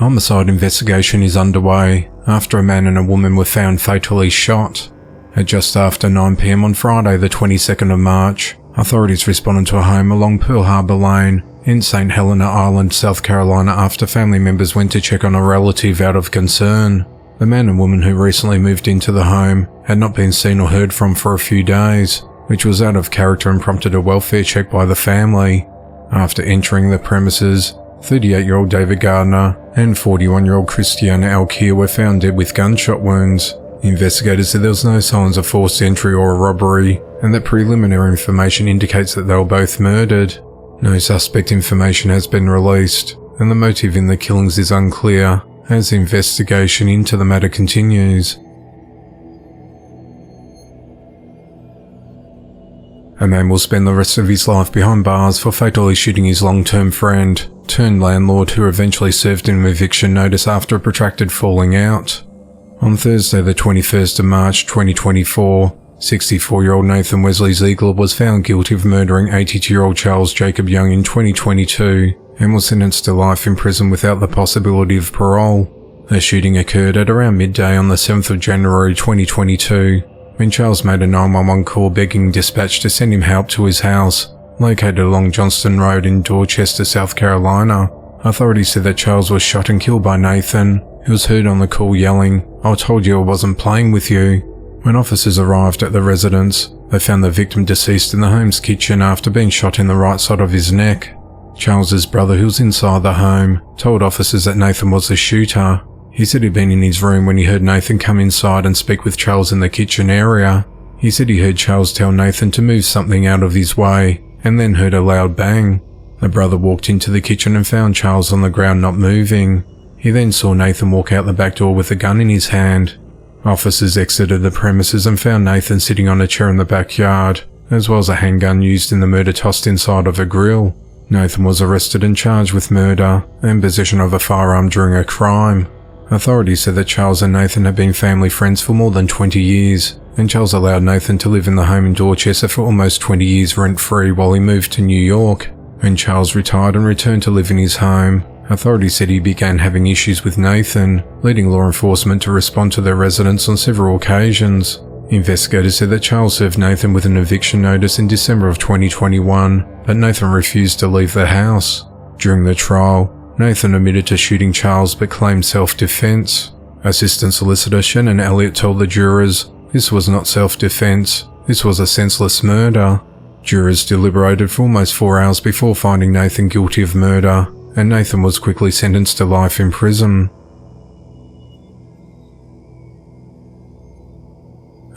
homicide investigation is underway after a man and a woman were found fatally shot. At just after 9 p.m. on Friday the 22nd of March, authorities responded to a home along Pearl Harbor Lane in St. Helena Island, South Carolina after family members went to check on a relative out of concern. The man and woman who recently moved into the home had not been seen or heard from for a few days, which was out of character and prompted a welfare check by the family. After entering the premises, 38-year-old David Gardner and 41-year-old Christiana Alkier were found dead with gunshot wounds. Investigators said there was no signs of forced entry or a robbery, and that preliminary information indicates that they were both murdered. No suspect information has been released, and the motive in the killings is unclear as the investigation into the matter continues. A man will spend the rest of his life behind bars for fatally shooting his long-term friend, turned landlord, who eventually served him an eviction notice after a protracted falling out. On Thursday the 21st of March 2024, 64-year-old Nathan Wesley Ziegler was found guilty of murdering 82-year-old Charles Jacob Young in 2022 and was sentenced to life in prison without the possibility of parole. The shooting occurred at around midday on the 7th of January 2022, when Charles made a 911 call begging dispatch to send him help to his house, located along Johnston Road in Dorchester, South Carolina. Authorities said that Charles was shot and killed by Nathan, who was heard on the call yelling, "I told you I wasn't playing with you." When officers arrived at the residence, they found the victim deceased in the home's kitchen after being shot in the right side of his neck. Charles's brother, who was inside the home, told officers that Nathan was the shooter. He said he'd been in his room when he heard Nathan come inside and speak with Charles in the kitchen area. He said he heard Charles tell Nathan to move something out of his way, and then heard a loud bang. The brother walked into the kitchen and found Charles on the ground not moving. He then saw Nathan walk out the back door with a gun in his hand. Officers exited the premises and found Nathan sitting on a chair in the backyard, as well as a handgun used in the murder tossed inside of a grill. Nathan was arrested and charged with murder and possession of a firearm during a crime. Authorities said that Charles and Nathan had been family friends for more than 20 years, and Charles allowed Nathan to live in the home in Dorchester for almost 20 years rent-free while he moved to New York. When Charles retired and returned to live in his home, authorities said he began having issues with Nathan, leading law enforcement to respond to their residence on several occasions. Investigators said that Charles served Nathan with an eviction notice in December of 2021, but Nathan refused to leave the house. During the trial, Nathan admitted to shooting Charles but claimed self-defense. Assistant Solicitor Shannon Elliott told the jurors, "This was not self-defense, this was a senseless murder." Jurors deliberated for almost 4 hours before finding Nathan guilty of murder, and Nathan was quickly sentenced to life in prison.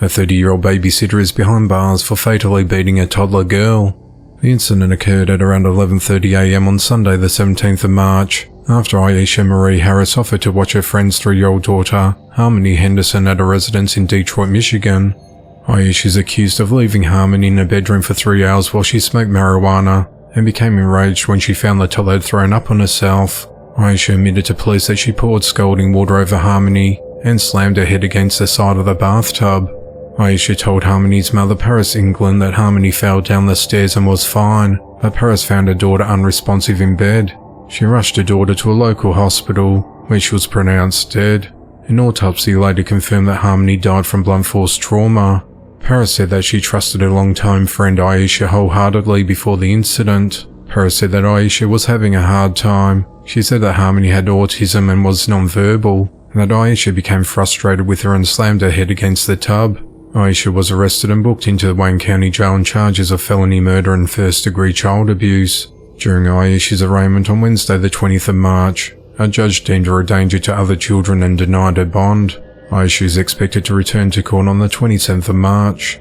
A 30-year-old babysitter is behind bars for fatally beating a toddler girl. The incident occurred at around 11:30 a.m. on Sunday the 17th of March, after Aisha Marie Harris offered to watch her friend's 3-year-old daughter, Harmony Henderson, at a residence in Detroit, Michigan. Aisha is accused of leaving Harmony in a bedroom for 3 hours while she smoked marijuana, and became enraged when she found the toddler had thrown up on herself. Aisha admitted to police that she poured scalding water over Harmony and slammed her head against the side of the bathtub. Aisha told Harmony's mother, Paris England, that Harmony fell down the stairs and was fine, but Paris found her daughter unresponsive in bed. She rushed her daughter to a local hospital, where she was pronounced dead. An autopsy later confirmed that Harmony died from blunt force trauma. Paris said that she trusted her longtime friend Aisha wholeheartedly before the incident. Paris said that Aisha was having a hard time. She said that Harmony had autism and was non-verbal, and that Aisha became frustrated with her and slammed her head against the tub. Aisha was arrested and booked into the Wayne County Jail on charges of felony murder and first-degree child abuse. During Aisha's arraignment on Wednesday the 20th of March, a judge deemed her a danger to other children and denied her bond. Aisha is expected to return to court on the 27th of March.